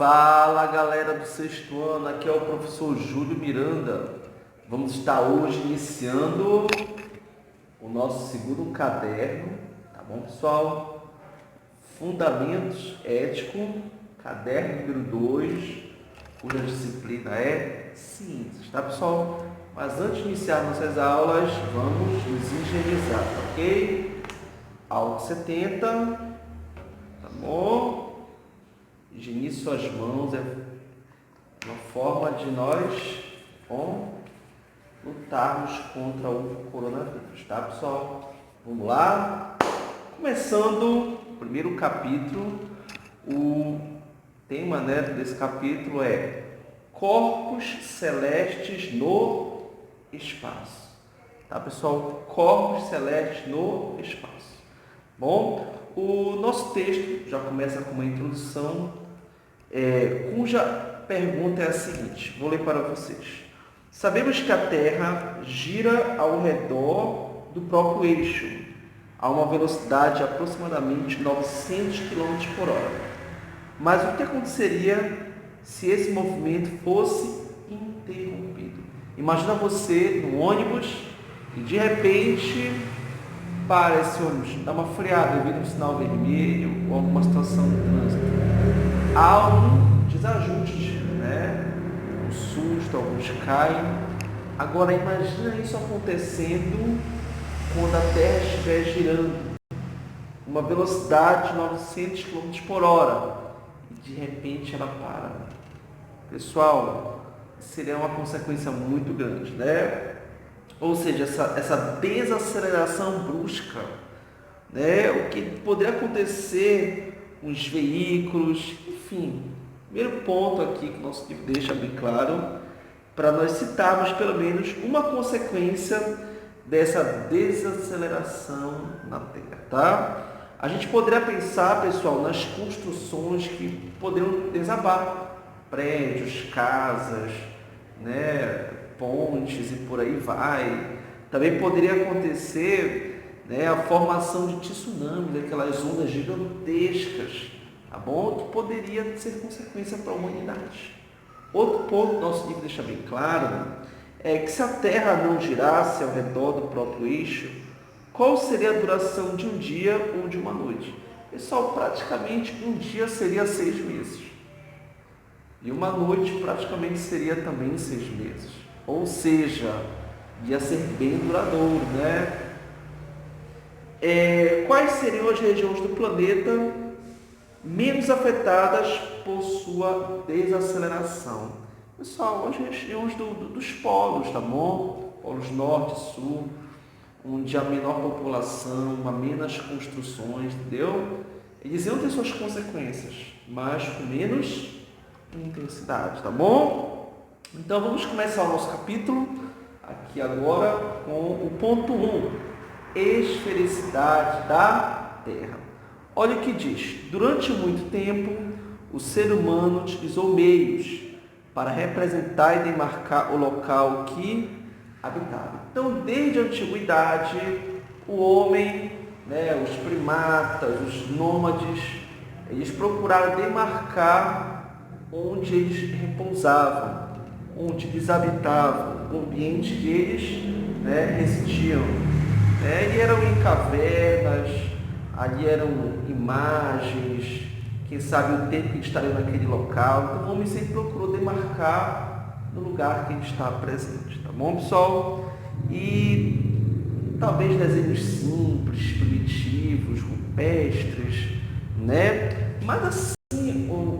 Fala galera do sexto ano, aqui é o professor Júlio Miranda. Vamos estar hoje iniciando o nosso segundo caderno, tá bom pessoal? Fundamentos Éticos, caderno número 2, cuja disciplina é Ciências, tá pessoal? Mas antes de iniciar nossas aulas, vamos nos higienizar, tá ok? Aula 70, tá bom? Higienize suas mãos, é uma forma de nós lutarmos contra o coronavírus, tá pessoal? Vamos lá? Começando o primeiro capítulo, o tema desse capítulo é Corpos Celestes no Espaço. Tá pessoal? Corpos Celestes no Espaço. Bom, o nosso texto já começa com uma introdução, cuja pergunta é a seguinte, vou ler para vocês. Sabemos que a Terra gira ao redor do próprio eixo, a uma velocidade de aproximadamente 900 km por hora. Mas o que aconteceria se esse movimento fosse interrompido? Imagina você no ônibus e de repente para esse ônibus, dá uma freada devido a um sinal vermelho ou alguma situação de trânsito. Há um desajuste, um susto, alguns caem. Agora imagina isso acontecendo quando a Terra estiver girando uma velocidade de 900 km por hora e de repente ela para. Pessoal, seria uma consequência muito grande, Ou seja, essa desaceleração brusca, o que poderia acontecer com os veículos, enfim. Primeiro ponto aqui que o nosso livro deixa bem claro, para nós citarmos pelo menos uma consequência dessa desaceleração na Terra, tá? A gente poderia pensar, pessoal, nas construções que poderiam desabar, prédios, casas, pontes e por aí vai. Também poderia acontecer a formação de tsunamis, aquelas ondas gigantescas, tá bom? Que poderia ser consequência para a humanidade. Outro ponto que nosso livro deixa bem claro é que se a Terra não girasse ao redor do próprio eixo, qual seria a duração de um dia ou de uma noite? Pessoal, praticamente um dia seria 6 meses. E uma noite praticamente seria também 6 meses. Ou seja, ia ser bem duradouro, Quais seriam as regiões do planeta menos afetadas por sua desaceleração? Pessoal, as regiões dos polos, tá bom? Polos norte e sul, onde há menor população, há menos construções, entendeu? Eles iam ter suas consequências, mas com menos intensidade, tá bom? Então vamos começar o nosso capítulo aqui agora com o ponto 1, esfericidade da Terra. Olha o que diz: durante muito tempo o ser humano utilizou meios para representar e demarcar o local que habitava. Então, desde a antiguidade, o homem, os primatas, os nômades, eles procuraram demarcar onde eles repousavam, onde eles habitavam, o ambiente que eles residiam. E eram em cavernas, ali eram imagens, quem sabe o tempo que estaria naquele local. Então o homem sempre procurou demarcar no lugar que ele está presente, tá bom, pessoal? E talvez desenhos simples, primitivos, rupestres, Mas assim,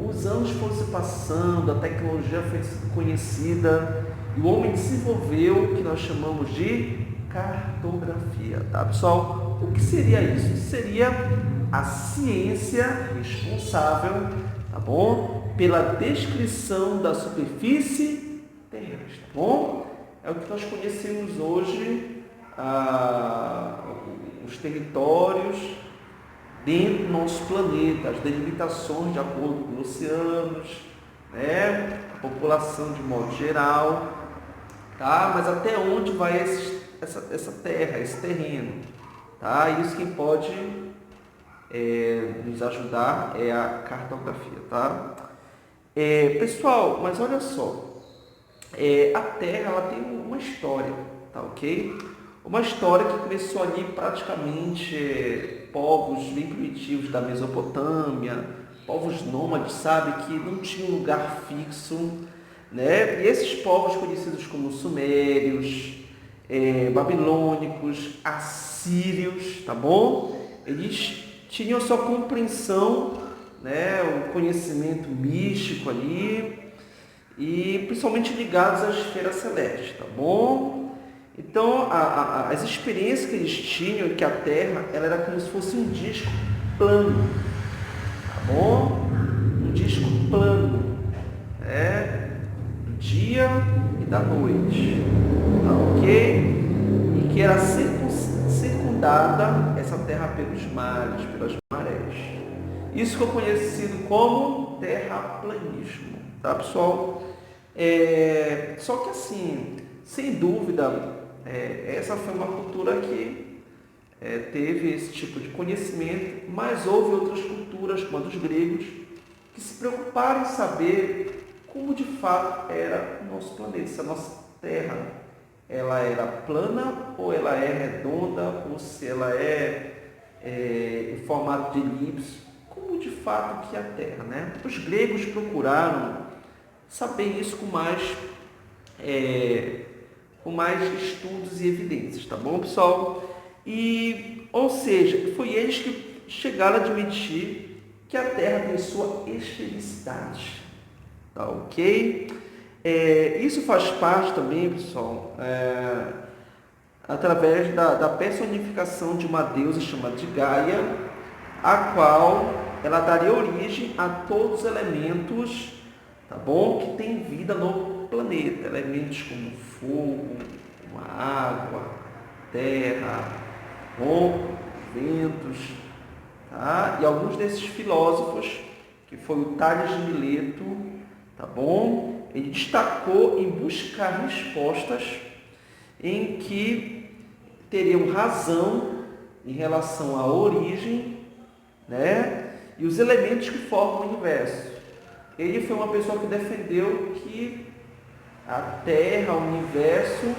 os anos foram se passando, a tecnologia foi conhecida e o homem desenvolveu o que nós chamamos de cartografia, tá pessoal? O que seria isso? Seria a ciência responsável, tá bom? Pela descrição da superfície terrestre, tá bom? É o que nós conhecemos hoje, os territórios dentro do nosso planeta, as delimitações de acordo com os oceanos, a população de modo geral, tá? Mas até onde vai essa terra, esse terreno, tá? Isso quem pode nos ajudar é a cartografia, tá? Pessoal, mas olha só, a Terra ela tem uma história, tá ok? Uma história que começou ali praticamente povos bem primitivos da Mesopotâmia, povos nômades, sabe, que não tinham lugar fixo, né? E esses povos conhecidos como sumérios, babilônicos, assírios, tá bom? Eles tinham sua compreensão, né, o conhecimento místico ali, e principalmente ligados à esfera celeste, tá bom? Então, as experiências que eles tinham, que a Terra ela era como se fosse um disco plano, tá bom? Um disco plano, do dia e da noite, tá ok? E que era circundada essa Terra pelos mares, pelas marés. Isso que é conhecido como terraplanismo, tá, pessoal? Só que assim, sem dúvida, essa foi uma cultura que teve esse tipo de conhecimento, mas houve outras culturas, como a dos gregos, que se preocuparam em saber como de fato era o nosso planeta, se a nossa Terra ela era plana ou ela é redonda, ou se ela em formato de elipse, como de fato que é a Terra, né? Os gregos procuraram saber isso com mais estudos e evidências, tá bom, pessoal? Ou seja, foi eles que chegaram a admitir que a Terra tem sua esfericidade, tá ok? Isso faz parte também, pessoal, através da personificação de uma deusa chamada de Gaia, a qual ela daria origem a todos os elementos, tá bom, que tem vida no planeta, elementos como fogo, como água, terra, ventos, tá? E alguns desses filósofos, que foi o Tales de Mileto, tá bom? Ele destacou em buscar respostas em que teriam razão em relação à origem, né? E os elementos que formam o universo. Ele foi uma pessoa que defendeu que a Terra, o universo,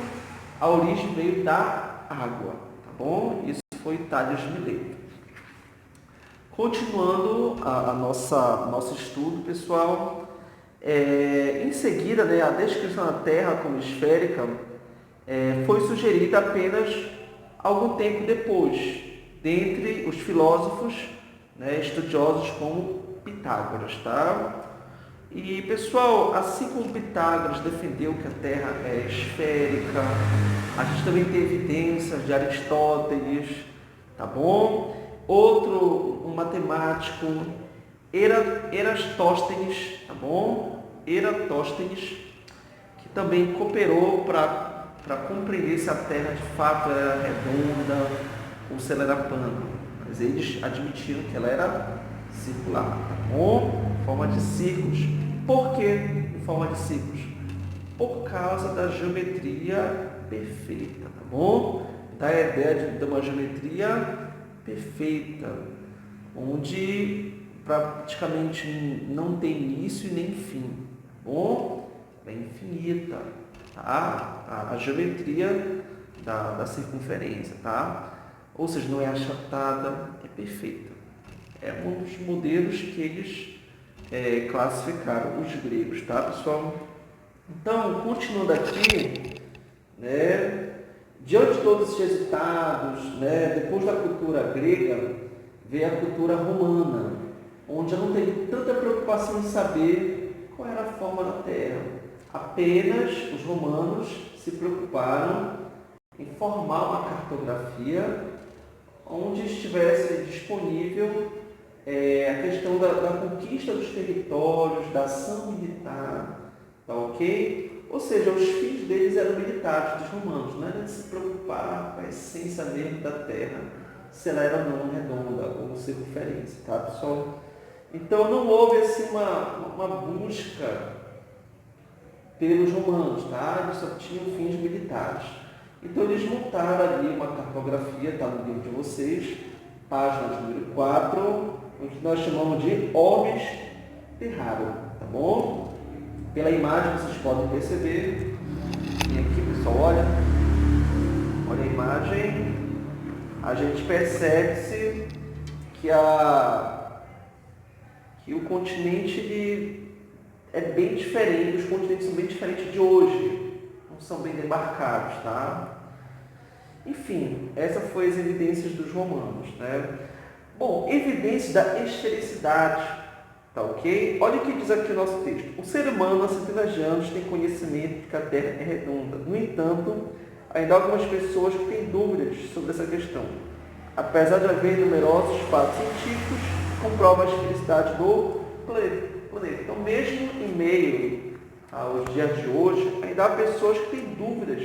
a origem veio da água, tá bom? Isso foi Tales de Mileto. Continuando nosso estudo, pessoal, em seguida, né, a descrição da Terra como esférica foi sugerida apenas algum tempo depois, dentre os filósofos, né, estudiosos como Pitágoras, tá? E, pessoal, assim como Pitágoras defendeu que a Terra é esférica, a gente também tem evidências de Aristóteles, tá bom? Um matemático, Eratóstenes, tá bom? Eratóstenes, que também cooperou para compreender se a Terra de fato era redonda ou se ela era plana. Mas eles admitiram que ela era circular, tá bom? Em forma de círculos. Por que em forma de círculos? Por causa da geometria perfeita, tá bom? Da ideia de uma geometria perfeita, onde praticamente não tem início e nem fim, tá bom? É infinita, tá? A geometria da circunferência, tá? Ou seja, não é achatada, é perfeita. É um dos modelos que eles classificaram, os gregos, tá, pessoal? Então, continuando aqui, né, diante de todos esses resultados, né, depois da cultura grega, veio a cultura romana, onde já não teve tanta preocupação em saber qual era a forma da Terra. Apenas os romanos se preocuparam em formar uma cartografia onde estivesse disponível a questão da conquista dos territórios, da ação militar, tá ok? Ou seja, os fins deles eram militares, dos romanos, não era de se preocupar com a essência mesmo da Terra, se ela era ou não redonda ou circunferência, tá, pessoal? Então não houve assim uma busca pelos romanos, tá? Eles só tinham fins militares. Então eles montaram ali uma cartografia, está no livro de vocês, página número 4, o que nós chamamos de Orbis Terrarum, tá bom? Pela imagem vocês podem perceber. E aqui, pessoal, olha a imagem. A gente percebe-se que o continente é bem diferente, os continentes são bem diferentes de hoje, não são bem demarcados, tá? Enfim, essa foi as evidências dos romanos, né? Bom, evidências da esfericidade, tá ok? Olha o que diz aqui o nosso texto. O ser humano há centenas de anos tem conhecimento de que a Terra é redonda. No entanto, ainda há algumas pessoas que têm dúvidas sobre essa questão. Apesar de haver numerosos fatos científicos que comprovam a esfericidade do planeta. Então, mesmo em meio aos dias de hoje, ainda há pessoas que têm dúvidas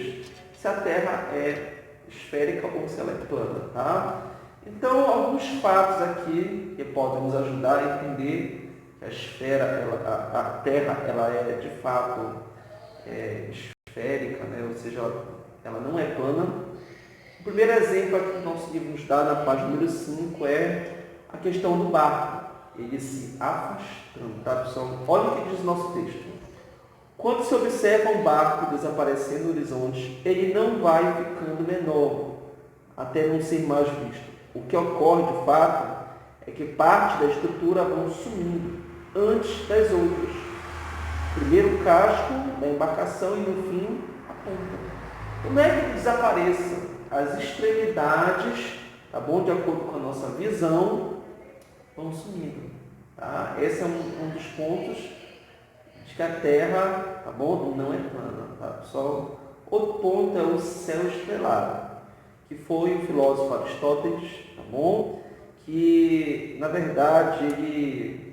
se a Terra é esférica ou se ela é plana, tá? Então, alguns fatos aqui que podem nos ajudar a entender que a esfera, a Terra, ela é de fato esférica, né? Ou seja, ela não é plana. O primeiro exemplo aqui que o nosso livro nos dá na página número 5 é a questão do barco. Ele se afastando, tá, pessoal? Olha o que diz o nosso texto. Quando se observa um barco desaparecendo no horizonte, ele não vai ficando menor, até não ser mais visto. O que ocorre, de fato, é que parte da estrutura vão sumindo antes das outras. Primeiro o casco da embarcação e, no fim, a ponta. Como é que desapareçam as extremidades, tá bom? De acordo com a nossa visão, vão sumindo, tá? Esse é um dos pontos de que a Terra, tá bom? Não é plana, tá, pessoal? Outro ponto é o céu estrelado, que foi o filósofo Aristóteles, tá bom? Que, na verdade, ele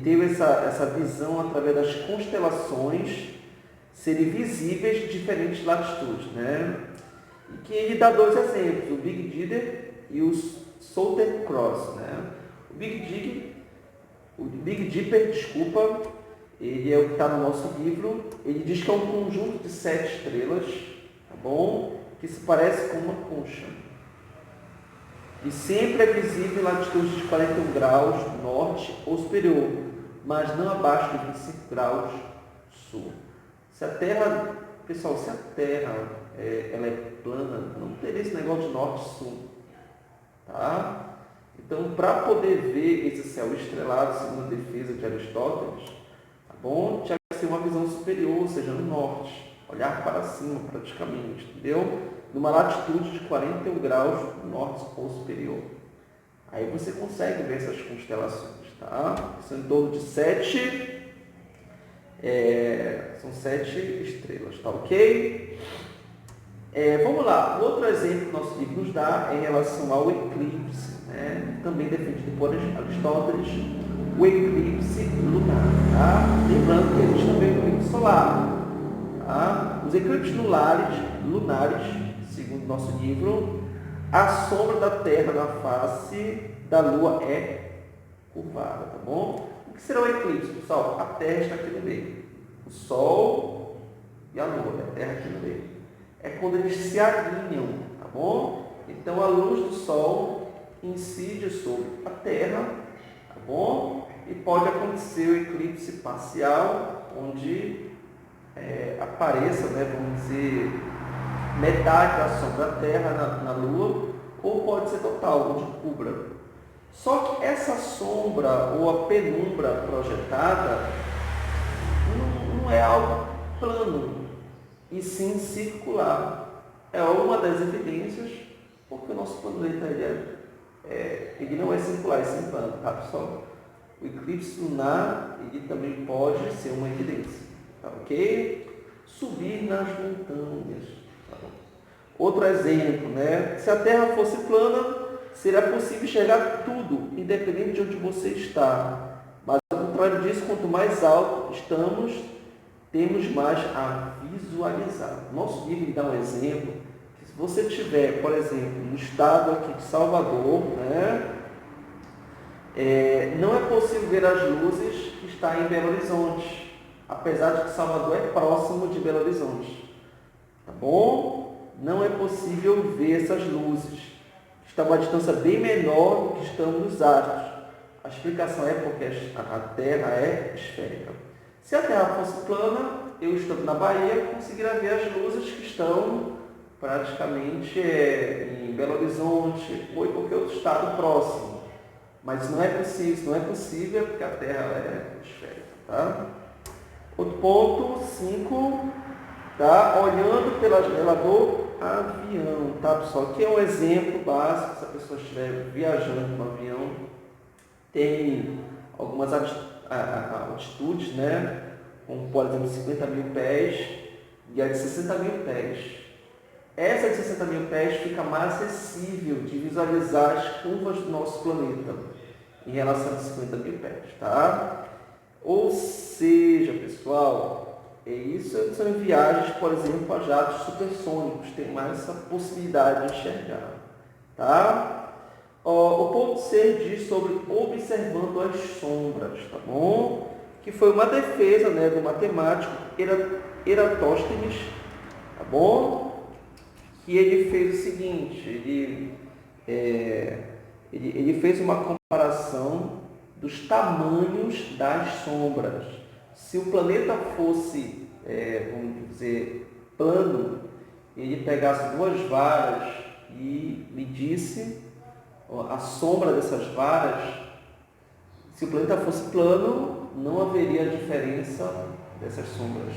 teve essa visão através das constelações serem visíveis de diferentes latitudes, né? E que ele dá dois exemplos, o Big Dipper e o Southern Cross, né? O Big Dipper, ele é o que está no nosso livro. Ele diz que é um conjunto de 7 estrelas, tá bom? Que se parece com uma concha. E sempre é visível em latitudes de 41 graus norte ou superior, mas não abaixo de 25 graus sul. Se a Terra, pessoal, se a Terra ela é plana, não teria esse negócio de norte e sul, tá? Então, para poder ver esse céu estrelado, segundo a defesa de Aristóteles, tá bom? Tinha que ser uma visão superior, ou seja, no norte, olhar para cima praticamente, entendeu? Numa latitude de 41 graus norte ou superior. Aí você consegue ver essas constelações, tá? São em torno de 7 estrelas, tá ok? Vamos lá, outro exemplo que o nosso livro nos dá é em relação ao eclipse, né? Também defendido por Aristóteles, o eclipse lunar, tá? Lembrando que existe também o eclipse solar, tá? Os eclipses lunares, segundo o nosso livro, a sombra da Terra na face da Lua é curvada, tá bom? O que será o eclipse, pessoal? A Terra está aqui no meio, o Sol e a Lua, a Terra aqui no meio. É quando eles se alinham, tá bom? Então a luz do Sol incide sobre a Terra, tá bom? E pode acontecer o eclipse parcial, onde apareça, né, vamos dizer, metade da sombra da Terra na Lua, ou pode ser total, onde cubra. Só que essa sombra ou a penumbra projetada não é algo plano, e sim circular. É uma das evidências, porque o nosso planeta ele não é circular, é sim plano, tá, pessoal? O eclipse lunar ele também pode ser uma evidência, tá ok? Subir nas montanhas. Tá bom? Outro exemplo, né? Se a Terra fosse plana, seria possível enxergar tudo, independente de onde você está. Mas, ao contrário disso, quanto mais alto estamos, temos mais a visualizar. Nosso livro dá um exemplo, que se você estiver, por exemplo, no estado aqui de Salvador, né, não é possível ver as luzes que está em Belo Horizonte, apesar de que Salvador é próximo de Belo Horizonte. Tá bom? Não é possível ver essas luzes. Está a uma distância bem menor do que estamos nos astros. A explicação é porque a Terra é esférica. Se a Terra fosse plana, eu estando na Bahia, conseguiria ver as luzes que estão praticamente em Belo Horizonte ou em qualquer outro estado próximo. Mas isso não é possível porque a Terra é esférica, tá? Outro ponto, 5, tá? Olhando pela janela do avião, tá, pessoal? Aqui é um exemplo básico, se a pessoa estiver viajando no avião, tem algumas altitudes, né? Como, por exemplo, 50 mil pés e a de 60 mil pés. Essa de 60 mil pés fica mais acessível de visualizar as curvas do nosso planeta em relação a 50 mil pés, tá? Ou seja, pessoal, isso são viagens, por exemplo, a jatos supersônicos, tem mais essa possibilidade de enxergar, tá? O ponto C diz sobre observando as sombras, tá bom? Que foi uma defesa, né, do matemático Eratóstenes, tá bom? Que ele fez o seguinte, ele fez uma comparação dos tamanhos das sombras. Se o planeta fosse, vamos dizer, plano, ele pegasse duas varas e medisse a sombra dessas varas. Se o planeta fosse plano, não haveria diferença dessas sombras,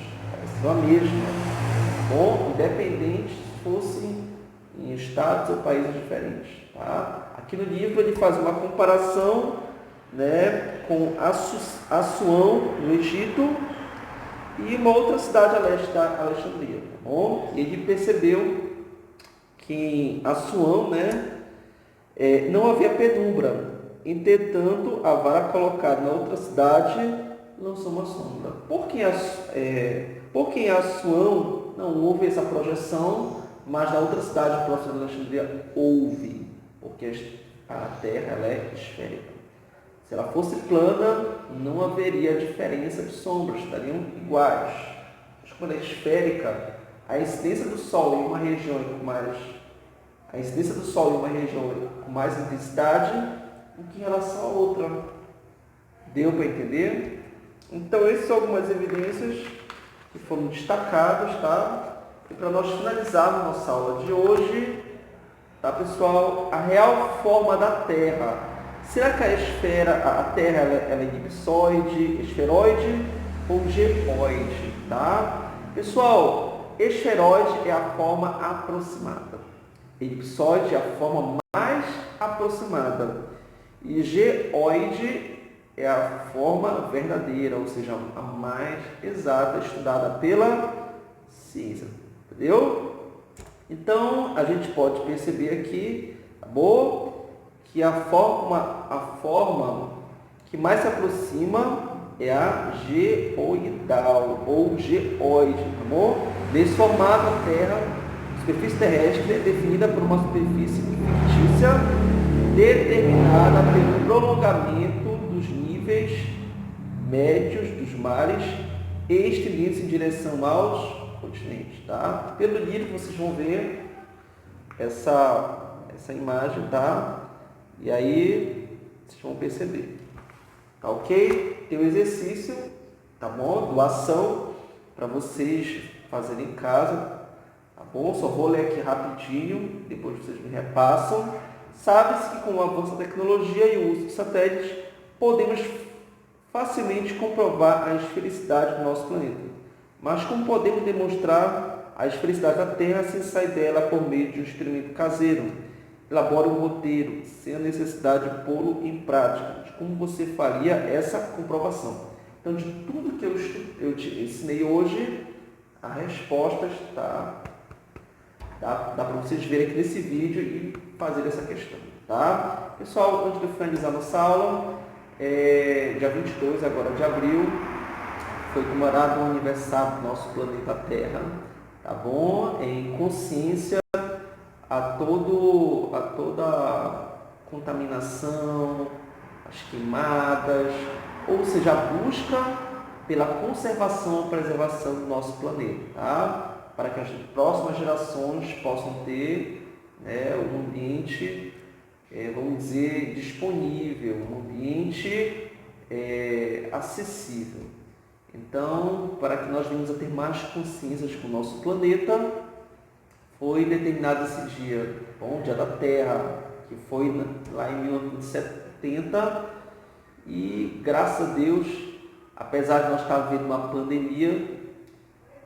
seriam a mesma, bom, independente se fossem em estados ou países diferentes, tá? Aqui no livro ele faz uma comparação, né, com Assuão, no Egito, e uma outra cidade a leste da Alexandria, tá bom? E ele percebeu que em Assuão, né, não havia penumbra. Entretanto, a vara colocada na outra cidade lançou uma sombra. Por que em Assuão não houve essa projeção, mas na outra cidade próxima de Alexandria houve? Porque a Terra ela é esférica. Se ela fosse plana, não haveria diferença de sombras, estariam iguais. Mas quando é esférica, a incidência do Sol em uma região com mais intensidade do que em relação a outra. Deu para entender? Então, essas são algumas evidências que foram destacadas, tá? E para nós finalizarmos nossa aula de hoje, tá, pessoal? A real forma da Terra. Será que a Terra ela é elipsoide, esferoide ou geoide, tá? Pessoal, esferoide é a forma aproximada. Elipsoide é a forma mais aproximada. E geoide é a forma verdadeira, ou seja, a mais exata, estudada pela ciência. Entendeu? Então, a gente pode perceber aqui, tá bom? Que a forma que mais se aproxima é a geoidal, ou geoide, tá bom? Nesse formato, a Terra, a superfície terrestre é definida por uma superfície fictícia determinada pelo prolongamento dos níveis médios dos mares estendendo-se em direção aos continentes, tá? Pelo livro vocês vão ver essa imagem, tá? E aí vocês vão perceber, tá ok? Tem um exercício, tá bom? Doação para vocês fazerem em casa, tá bom? Só vou ler aqui rapidinho, depois vocês me repassam. Sabe-se que com o avanço da tecnologia e o uso de satélites, podemos facilmente comprovar a esfericidade do nosso planeta. Mas como podemos demonstrar a esfericidade da Terra sem sair dela por meio de um experimento caseiro? Elabore um roteiro, sem a necessidade de pô-lo em prática, de como você faria essa comprovação. Então, de tudo que eu te ensinei hoje, a resposta está... Dá para vocês verem aqui nesse vídeo e fazer essa questão, tá? Pessoal, antes de eu finalizar nossa aula, dia 22 agora de abril, foi comemorado o aniversário do nosso planeta Terra, tá bom? Em consciência a toda contaminação, as queimadas, ou seja, a busca pela conservação e preservação do nosso planeta, tá? Para que as próximas gerações possam ter, né, um ambiente, vamos dizer, disponível, um ambiente acessível. Então, para que nós venhamos a ter mais consciências com o nosso planeta, foi determinado esse dia, bom, Dia da Terra, que foi lá em 1970, e graças a Deus, apesar de nós estar vivendo uma pandemia,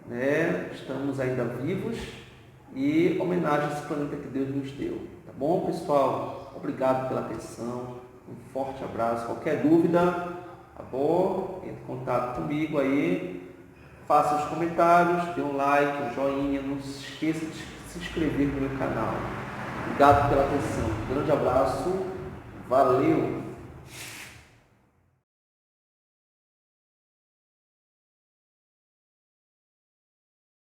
né, estamos ainda vivos e homenagem a esse planeta que Deus nos deu. Tá bom, pessoal? Obrigado pela atenção, um forte abraço. Qualquer dúvida, tá bom? Entre em contato comigo aí, faça os comentários, dê um like, um joinha, não se esqueça de se inscrever no meu canal. Obrigado pela atenção, um grande abraço, valeu!